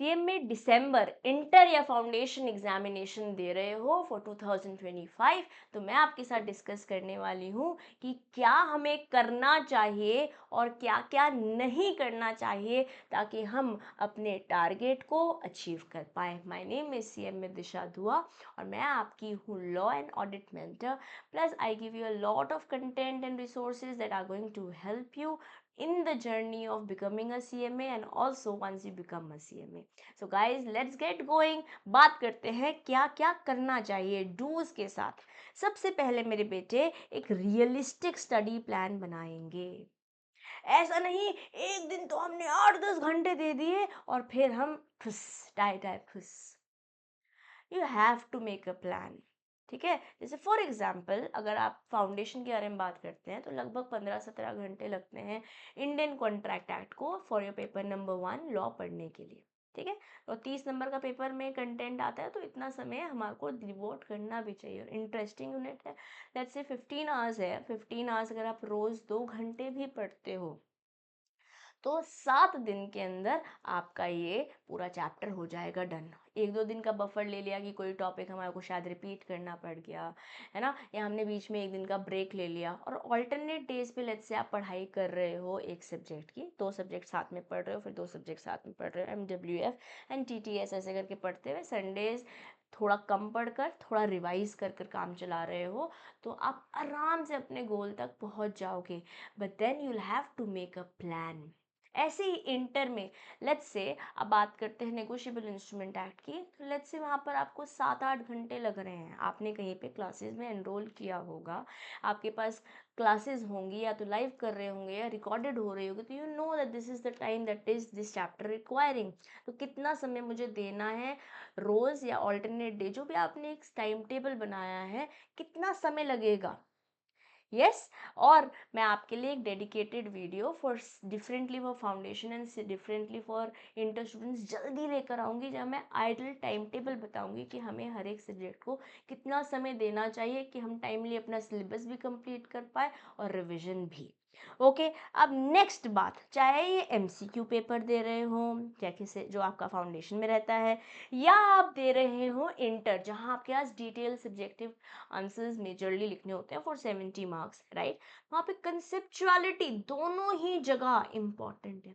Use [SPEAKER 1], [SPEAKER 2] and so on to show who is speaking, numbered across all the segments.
[SPEAKER 1] CM में दिसंबर inter या foundation examination दे रहे हो फॉर 2025, तो मैं आपके साथ डिस्कस करने वाली हूँ कि क्या हमें करना चाहिए और क्या क्या नहीं करना चाहिए ताकि हम अपने टारगेट को अचीव कर पाए। माय नेम इज सीएम में दिशा दुआ और मैं आपकी हूँ law and audit mentor. Plus I give you a lot of content and resources that are going to help you in the journey of becoming a CMA and also once you become a CMA. So guys, let's get going. बात करते हैं क्या क्या करना चाहिए dos के साथ। सबसे पहले मेरे बेटे एक रियलिस्टिक स्टडी प्लान बनाएंगे। ऐसा नहीं एक दिन तो हमने 8-10 घंटे दे दिए और फिर हम फुस टाइप टाइप फुस। You have to make a plan. ठीक है, जैसे फॉर एग्जाम्पल अगर आप फाउंडेशन के बारे में बात करते हैं तो लगभग 15-17 घंटे लगते हैं इंडियन कॉन्ट्रैक्ट एक्ट को for your paper number 1 law पढ़ने के लिए। ठीक है, और 30 नंबर का पेपर में कंटेंट आता है तो इतना समय हमारे को डिवोट करना भी चाहिए। और इंटरेस्टिंग यूनिट है, लेट्स से 15 आवर्स है, 15 आवर्स अगर आप रोज 2 घंटे भी पढ़ते हो तो 7 दिन के अंदर आपका ये पूरा चैप्टर हो जाएगा डन। 1-2 दिन का बफर ले लिया कि कोई टॉपिक हमारे को शायद रिपीट करना पड़ गया है ना, या हमने बीच में 1 दिन का ब्रेक ले लिया और ऑल्टरनेट डेज पे लेट्स से आप पढ़ाई कर रहे हो एक सब्जेक्ट की, 2 सब्जेक्ट साथ में पढ़ रहे हो, फिर 2 सब्जेक्ट साथ में पढ़ रहे हो, MWF एंड TTS ऐसे करके पढ़ते हुए संडेज थोड़ा कम पढ़कर थोड़ा रिवाइज कर कर काम चला रहे हो तो आप आराम से अपने गोल तक पहुंच जाओगे। But then you will have to make a plan. ऐसे ही इंटर में लेट्स से अब बात करते हैं नेगोशिएबल इंस्ट्रूमेंट एक्ट की, तो लेट्स से वहाँ पर आपको 7-8 घंटे लग रहे हैं, आपने कहीं पे क्लासेस में एनरोल किया होगा, आपके पास क्लासेस होंगी या तो लाइव कर रहे होंगे या रिकॉर्डेड हो रही होगी, तो you know that this is the time that is this chapter requiring. तो कितना समय मुझे देना है रोज या ऑल्टरनेट डे, जो भी आपने एक टाइम टेबल बनाया है, कितना समय लगेगा। यस और मैं आपके लिए एक dedicated video for differently for foundation and differently for inter students जल्दी लेकर आऊँगी, जहाँ मैं आइडल टाइम टेबल बताऊँगी कि हमें हर एक सब्जेक्ट को कितना समय देना चाहिए कि हम टाइमली अपना सिलेबस भी कंप्लीट कर पाए और रिविजन भी। ओके, अब नेक्स्ट बात, चाहे ये MCQ पेपर दे रहे हो या किसी जो आपका फाउंडेशन में रहता है, या आप दे रहे हो इंटर जहाँ आपके पास डिटेल सब्जेक्टिव आंसर्स मेजरली लिखने होते हैं फॉर 70 मार्क्स, राइट। वहाँ पे कंसेप्चुअलिटी दोनों ही जगह इंपॉर्टेंट है।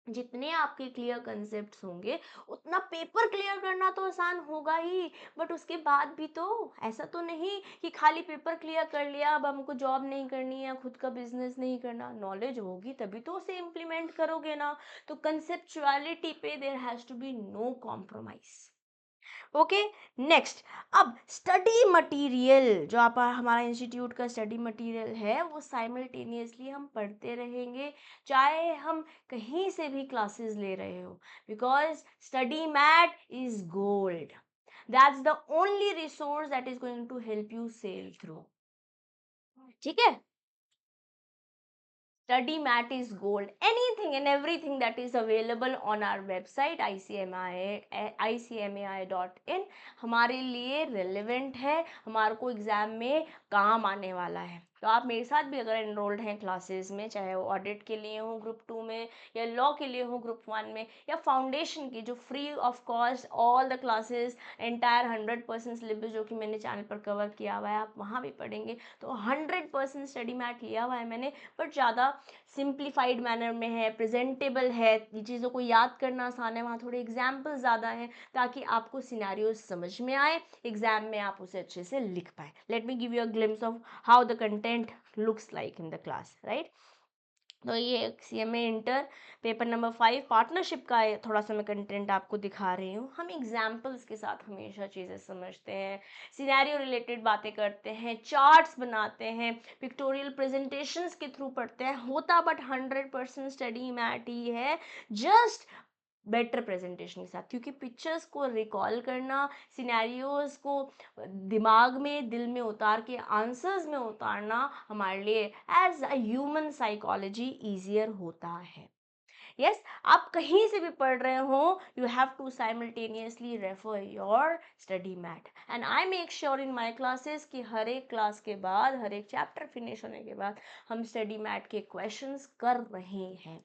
[SPEAKER 1] जितने आपके क्लियर कंसेप्ट्स होंगे उतना पेपर क्लियर करना तो आसान होगा ही, बट उसके बाद भी तो ऐसा तो नहीं कि खाली पेपर क्लियर कर लिया अब हमको जॉब नहीं करनी या खुद का बिजनेस नहीं करना। नॉलेज होगी तभी तो उसे इम्प्लीमेंट करोगे ना। तो कंसेप्चुअलिटी पे there has to be no compromise. Okay, next, अब स्टडी मटेरियल जो आप हमारा इंस्टीट्यूट का स्टडी मटेरियल है वो साइमल्टेनियसली हम पढ़ते रहेंगे चाहे हम कहीं से भी क्लासेस ले रहे हो, because study mat is gold. That's the only resource that is going to help you sail through. ठीक है, study mat is gold. Anything and everything that is available on our website icmai.in हमारे लिए relevant है, हमारे को exam में काम आने वाला है। तो आप मेरे साथ भी अगर एनरोल्ड हैं क्लासेस में, चाहे वो ऑडिट के लिए हो ग्रुप 2 में या लॉ के लिए हो ग्रुप 1 में या फाउंडेशन की जो free of cost all the classes entire 100% syllabus जो कि मैंने चैनल पर कवर किया हुआ है आप वहाँ भी पढ़ेंगे। तो 100% स्टडी मैट लिया हुआ है मैंने, बट ज़्यादा सिंप्लीफाइड मैनर में है, प्रेजेंटेबल है, ये चीज़ों को याद करना आसान है, वहाँ थोड़े एग्जाम्पल ज़्यादा हैं ताकि आपको सिनेरियो समझ में आए, एग्जाम में आप उसे अच्छे से लिख पाए। Let me give you a glimpse of how the content looks like in the class, right. तो ये CMA inter paper number 5 partnership का थोड़ा सा मैं कंटेंट आपको दिखा रही हूँ। हम एग्जाम्पल्स के साथ हमेशा चीज़ें समझते हैं, सिनेरियो रिलेटेड बातें करते हैं, चार्ट्स बनाते हैं, पिक्टोरियल प्रेजेंटेशंस के थ्रू पढ़ते हैं, होता बट 100% स्टडी मैट ही है, जस्ट बेटर प्रेजेंटेशन के साथ। क्योंकि पिक्चर्स को रिकॉल करना, सिनेरियोज को दिमाग में दिल में उतार के आंसर्स में उतारना हमारे लिए as a human psychology easier होता है। यस, आप कहीं से भी पढ़ रहे हो you have to simultaneously refer your study mat and I make sure in my classes कि हर एक क्लास के बाद हर एक चैप्टर फिनिश होने के बाद हम स्टडी मैट के क्वेश्चंस कर रहे हैं।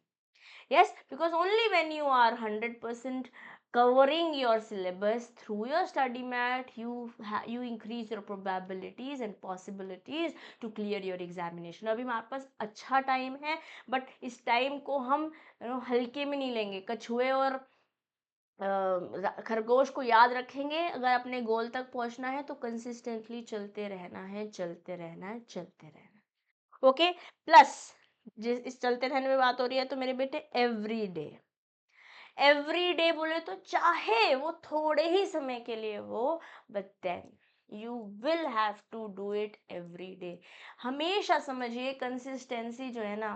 [SPEAKER 1] Yes, because only when you are 100% covering your syllabus through your study mat, you increase your probabilities and possibilities to clear your examination. अभी हमारे पास अच्छा टाइम है, बट इस टाइम को हम हल्के में नहीं लेंगे. कछुए और खरगोश को याद रखेंगे. अगर अपने गोल तक पहुंचना है तो कंसिस्टेंटली चलते रहना है, चलते रहना है, चलते रहना है. ओके. प्लस जिस इस चलते रहने में बात हो रही है, तो मेरे बेटे एवरी डे बोले तो चाहे वो थोड़े ही समय के लिए हो, but then you will have to do it every day. हमेशा समझिए कंसिस्टेंसी जो है ना,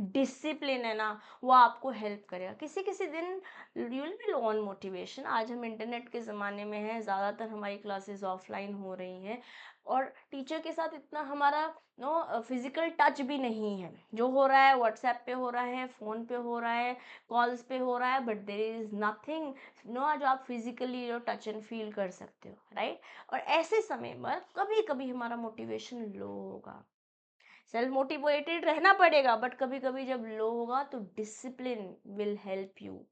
[SPEAKER 1] डिसिप्लिन है ना, वो आपको हेल्प करेगा. किसी किसी दिन you will be low on motivation. आज हम इंटरनेट के ज़माने में हैं, ज़्यादातर हमारी क्लासेस ऑफलाइन हो रही हैं और टीचर के साथ इतना हमारा फिजिकल टच भी नहीं है. जो हो रहा है व्हाट्सएप पे हो रहा है, फ़ोन पे हो रहा है, कॉल्स पे हो रहा है, बट देर इज़ नथिंग जो आप फिजिकली टच एंड फील कर सकते हो, राइट. और ऐसे समय पर कभी कभी हमारा मोटिवेशन लो होगा, सेल्फ मोटिवेटेड रहना पड़ेगा, बट कभी कभी जब लो होगा तो डिसिप्लिन विल हेल्प यू.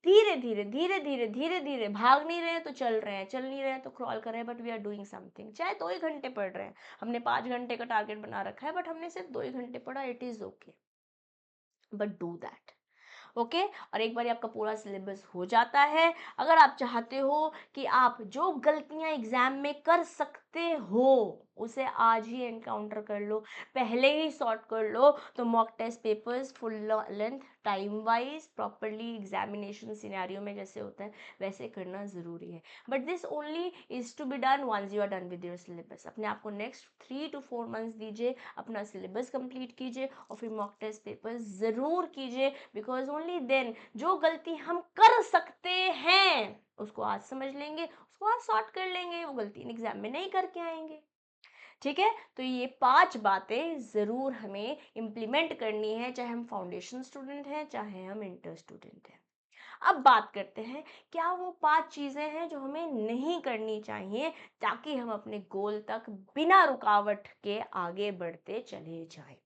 [SPEAKER 1] धीरे धीरे धीरे धीरे धीरे धीरे, भाग नहीं रहे हैं तो चल रहे हैं, चल नहीं रहे हैं तो क्रॉल कर रहे हैं, but we are doing something. चाहे 2 ही घंटे पढ़ रहे हैं, हमने 5 घंटे का टारगेट बना रखा है, बट हमने सिर्फ 2 ही घंटे पढ़ा, it is okay, but do that. Okay. और एक बार आपका पूरा सिलेबस हो जाता है, अगर आप चाहते हो कि आप जो गलतियां एग्जाम में कर सकते हो उसे आज ही एनकाउंटर कर लो, पहले ही सॉर्ट कर लो. तो mock test papers full length, time wise, properly examination scenario में जैसे होता है वैसे करना ज़रूरी है. But this only is to be done once you are done with your syllabus. अपने आप को नेक्स्ट 3 to 4 मंथ्स दीजिए, अपना सिलेबस कंप्लीट कीजिए और फिर मॉक टेस्ट पेपर ज़रूर कीजिए. बिकॉज ओनली देन जो गलती हम कर सकते हैं उसको आज समझ लेंगे, उसको आज सॉर्ट कर लेंगे, वो गलती एग्जाम में नहीं करके आएंगे. ठीक है. तो ये 5 बातें ज़रूर हमें इम्प्लीमेंट करनी है, चाहे हम फाउंडेशन स्टूडेंट हैं, चाहे हम इंटर स्टूडेंट हैं. अब बात करते हैं, क्या वो 5 चीज़ें हैं जो हमें नहीं करनी चाहिए ताकि हम अपने गोल तक बिना रुकावट के आगे बढ़ते चले जाएं.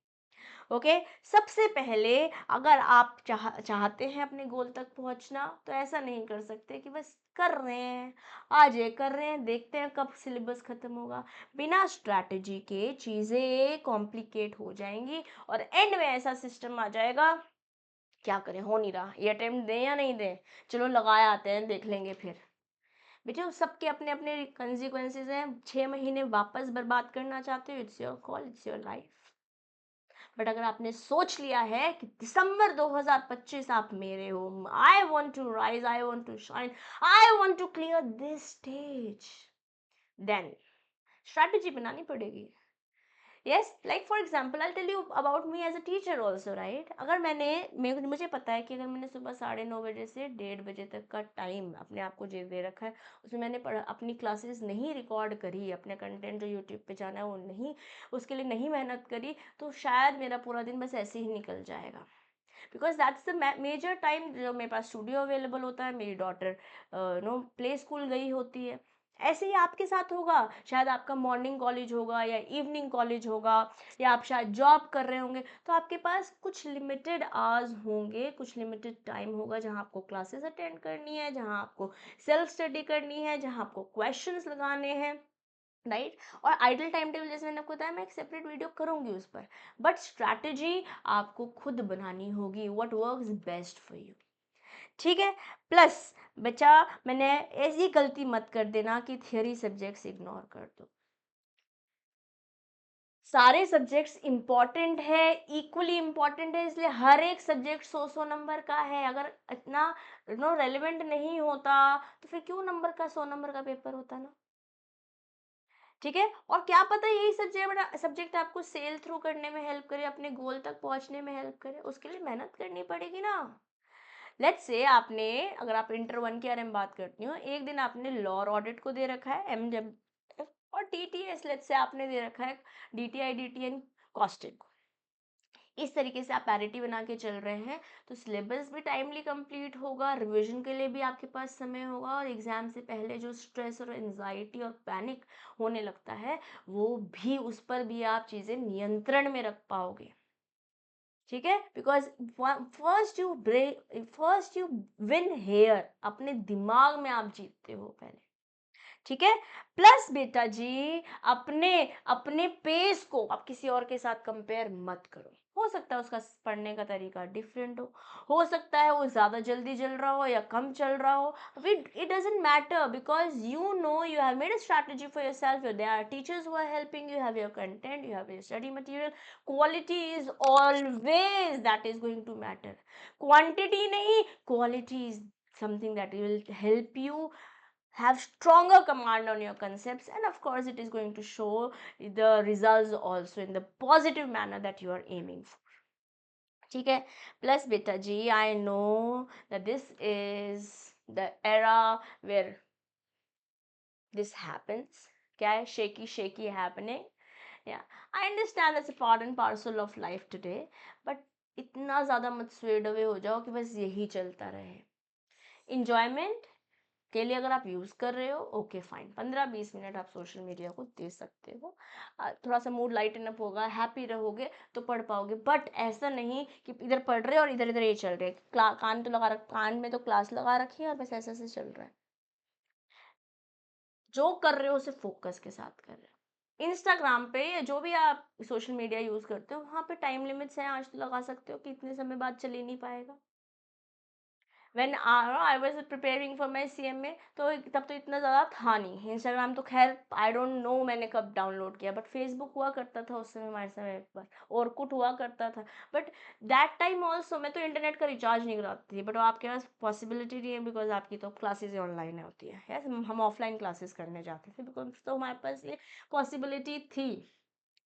[SPEAKER 1] ओके. सबसे पहले, अगर आप चाहते हैं अपने गोल तक पहुंचना, तो ऐसा नहीं कर सकते कि बस कर रहे हैं, आज ये कर रहे हैं, देखते हैं कब सिलेबस खत्म होगा. बिना स्ट्रैटेजी के चीज़ें कॉम्प्लिकेट हो जाएंगी और एंड में ऐसा सिस्टम आ जाएगा, क्या करें, हो नहीं रहा, ये अटेम्प्ट दें या नहीं दें, चलो लगाए आते हैं, देख लेंगे फिर. बेटे सबके अपने अपने कंसिक्वेंसेज हैं. 6 महीने वापस बर्बाद करना चाहते हो, it's your call, it's your life. But अगर आपने सोच लिया है कि दिसंबर 2025 आप मेरे हो, I want to rise, I want to shine, I want to clear this stage, then strategy बनानी पड़ेगी. Yes, like for example I tell you about me as a teacher also, right. अगर मुझे पता है कि अगर मैंने सुबह 9:30 बजे से 1:30 बजे तक का टाइम अपने आप को दे रखा है, उसमें मैंने अपनी क्लासेस नहीं रिकॉर्ड करी, अपने कंटेंट जो यूट्यूब पे जाना है वो नहीं, उसके लिए नहीं मेहनत करी, तो शायद मेरा पूरा दिन बस ऐसे ही निकल जाएगा. Because that's the major time जो मेरे पास स्टूडियो अवेलेबल होता है. मेरी डॉटर प्ले स्कूल गई होती है. ऐसे ही आपके साथ होगा, शायद आपका मॉर्निंग कॉलेज होगा या इवनिंग कॉलेज होगा, या आप शायद जॉब कर रहे होंगे, तो आपके पास कुछ लिमिटेड आवर्स होंगे, कुछ लिमिटेड टाइम होगा जहां आपको क्लासेस अटेंड करनी है, जहां आपको सेल्फ स्टडी करनी है, जहां आपको क्वेश्चंस लगाने हैं, राइट. और आइडल टाइम टेबल जैसे मैंने आपको बताया, मैं एक सेपरेट वीडियो करूंगी उस पर, बट स्ट्रैटेजी आपको खुद बनानी होगी, what works best for you. ठीक है. प्लस बच्चा, मैंने ऐसी गलती मत कर देना कि थियरी सब्जेक्ट्स इग्नोर कर दो. सारे सब्जेक्ट्स इम्पॉर्टेंट है, इक्वली इम्पॉर्टेंट है, इसलिए हर एक सब्जेक्ट 100-100 नंबर का है. अगर इतना रेलिवेंट नहीं होता तो फिर क्यों नंबर का 100 नंबर का पेपर होता ना. ठीक है. और क्या पता यही सब्जेक्ट आपको सेल थ्रू करने में हेल्प करे, अपने गोल तक पहुंचने में हेल्प करे, उसके लिए मेहनत करनी पड़ेगी ना. लेट्स से आपने, अगर आप इंटर 1 के बारे में बात करती हो, एक दिन आपने लॉ और ऑडिट को दे रखा है, एम जब और टीटीएस लेट्स से आपने दे रखा है डीटीआई डीटीएन कॉस्टिंग को. इस तरीके से आप पैरिटी बना के चल रहे हैं, तो सिलेबस भी टाइमली कंप्लीट होगा, रिवीजन के लिए भी आपके पास समय होगा, और एग्जाम से पहले जो स्ट्रेस और एंजाइटी और पैनिक होने लगता है, वो भी, उस पर भी आप चीज़ें नियंत्रण में रख पाओगे. ठीक है, because first you win here, अपने दिमाग में आप जीतते हो पहले, ठीक है। प्लस बेटा जी, अपने अपने पेस को आप किसी और के साथ कंपेयर मत करो। हो सकता है उसका पढ़ने का तरीका डिफरेंट हो सकता है वो ज़्यादा जल्दी चल रहा हो या कम चल रहा हो, it doesn't matter because you know you have made a strategy for yourself. There are teachers who are helping you, have your content, you have your study material. Quality is always that is going to matter. Quantity nahi, quality is something that will help you have stronger command on your concepts, and of course it is going to show the results also in the positive manner that you are aiming for, ठीक है। Plus बेटा जी, I know that this is the era where this happens, क्या है, shaky happening, yeah, I understand that's a part and parcel of life today, but इतना ज़्यादा मत swayed away हो जाओ कि बस यही चलता रहे। इंजॉयमेंट के लिए अगर आप यूज़ कर रहे हो, ओके फाइन, 15-20 मिनट आप सोशल मीडिया को दे सकते हो, थोड़ा सा मूड लाइटन अप होगा, हैप्पी रहोगे तो पढ़ पाओगे। बट ऐसा नहीं कि इधर पढ़ रहे हो और इधर इधर ये चल रहे हैं, कान तो कान में तो क्लास लगा रखी है और बस ऐसे ऐसे चल रहा है। जो कर रहे हो उसे फोकस के साथ कर रहे हो। इंस्टाग्राम पे या जो भी आप सोशल मीडिया यूज़ करते हो, वहाँ पे टाइम लिमिट्स हैं, आज तो लगा सकते हो कि इतने समय बाद चल ही नहीं पाएगा। When I was preparing for my CMA, तो तब तो इतना ज़्यादा था नहीं इंस्टाग्राम, तो खैर आई डोंट नो मैंने कब डाउनलोड किया, बट फेसबुक हुआ करता था उस समय, हमारे समय पर ऑरकुट हुआ करता था। बट दैट टाइम ऑल्सो मैं तो इंटरनेट का रिचार्ज नहीं कराती थी, बट आपके पास पॉसिबिलिटी नहीं है बिकॉज आपकी तो क्लासेज ऑनलाइन होती है, यस हम ऑफलाइन क्लासेस करने जाते थे बिकॉज तो हमारे पास ये पॉसिबिलिटी थी।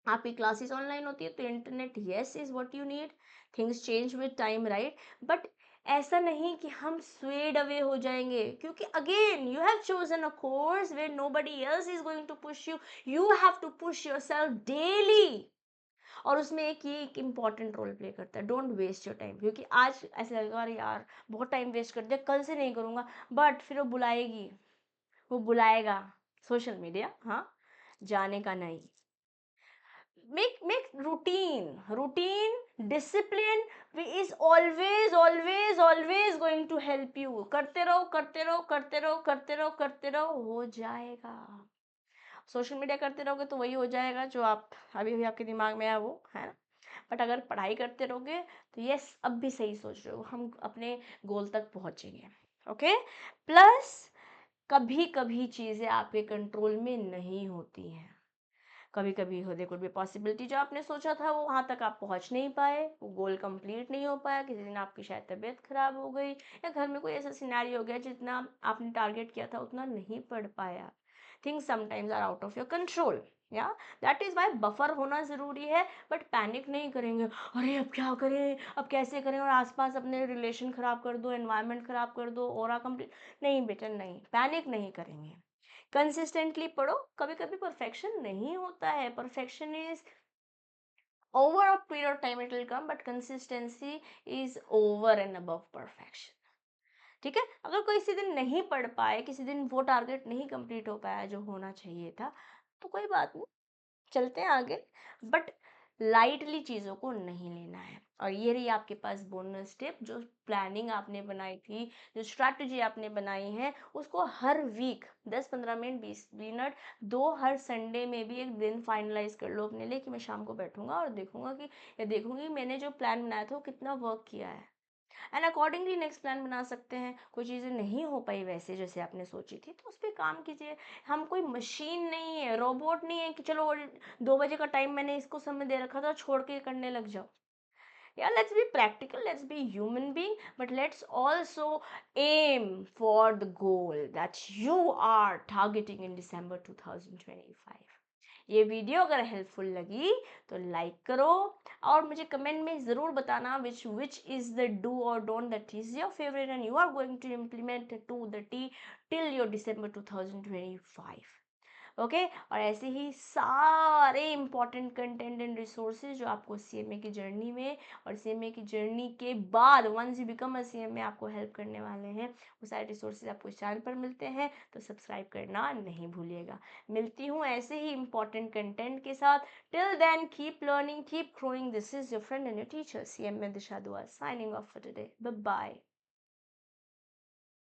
[SPEAKER 1] आपकी क्लासेस ऑनलाइन होती है तो internet yes is what you need, things change with time right, but ऐसा नहीं कि हम स्वेड अवे हो जाएंगे, क्योंकि again you have chosen a course where nobody else is going to push you, you have to push yourself daily. और उसमें एक इम्पॉर्टेंट रोल प्ले करता है, डोंट वेस्ट योर टाइम, क्योंकि आज ऐसे लगेगा अरे यार बहुत टाइम वेस्ट कर दिया, कल से नहीं करूँगा, बट फिर वो बुलाएगी, वो बुलाएगा, सोशल मीडिया, हाँ, जाने का नहीं। make routine discipline is always going to help you, करते रहो करते रहो करते रहो करते रहो करते रहो, हो जाएगा। सोशल मीडिया करते रहोगे तो वही हो जाएगा जो आप अभी अभी आपके दिमाग में है, वो है ना। बट अगर पढ़ाई करते रहोगे तो यस, अब भी सही सोच रहे हो, हम अपने गोल तक पहुंचेंगे, ओके। प्लस कभी कभी चीज़ें आपके कंट्रोल में नहीं होती हैं, कभी कभी हो देखो भी पॉसिबिलिटी जो आपने सोचा था वो वहाँ तक आप पहुँच नहीं पाए, वो गोल कंप्लीट नहीं हो पाया, किसी दिन आपकी शायद तबीयत खराब हो गई या घर में कोई ऐसा सिनेरी हो गया जितना आपने टारगेट किया था उतना नहीं पढ़ पाया। Things sometimes are out of your control, या दैट इज़ वाई बफर होना ज़रूरी है। बट पैनिक नहीं करेंगे, अरे अब क्या करें, अब कैसे करें, और आसपास अपने रिलेशन ख़राब कर दो, एनवायरनमेंट ख़राब कर दो, और कंप्लीट नहीं बेटा, नहीं, पैनिक नहीं करेंगे। कंसिस्टेंटली पढ़ो, कभी कभी परफेक्शन नहीं होता है, perfection is over a period of time it will come, but consistency is over and above perfection, ठीक है। अगर कोई किसी दिन नहीं पढ़ पाए, किसी दिन वो टारगेट नहीं कंप्लीट हो पाया जो होना चाहिए था, तो कोई बात नहीं, चलते हैं आगे, बट लाइटली चीज़ों को नहीं लेना है। और ये रही आपके पास बोनस टिप, जो प्लानिंग आपने बनाई थी, जो स्ट्रैटेजी आपने बनाई है, उसको हर वीक 10-15 मिनट, 20 मिनट दो, हर संडे में भी एक दिन फाइनलाइज कर लो अपने लिए कि मैं शाम को बैठूंगा और देखूंगा कि, या देखूंगी मैंने जो प्लान बनाया था वो कितना वर्क किया है, एंड अकॉर्डिंगली नेक्स्ट प्लान बना सकते हैं। कोई चीज़ें नहीं हो पाई वैसे जैसे आपने सोची थी तो उस पर काम कीजिए। हम कोई मशीन नहीं है, रोबोट नहीं है कि चलो 2 बजे का टाइम मैंने इसको समय दे रखा था छोड़ के करने लग जाओ। Yeah, let's be practical, let's be human being, but let's also aim for the goal that you are targeting in December 2025. ये वीडियो अगर हेल्पफुल लगी तो लाइक करो और मुझे कमेंट में ज़रूर बताना which is the do or don't that is your favorite and you are going to implement to the T till your December 2025. Okay. और ऐसे ही सारे इंपॉर्टेंट कंटेंट एंड रिसोर्सेज जो आपको CMA की जर्नी में और CMA की जर्नी के बाद once you become a CMA आपको हेल्प करने वाले हैं, वो सारे रिसोर्सेज आपको इस चैनल पर मिलते हैं, तो सब्सक्राइब करना नहीं भूलिएगा। मिलती हूँ ऐसे ही इंपॉर्टेंट कंटेंट के साथ। Till then keep learning, keep growing. This is your friend and your teacher CMA Disha Dua, signing off for today. Bye bye.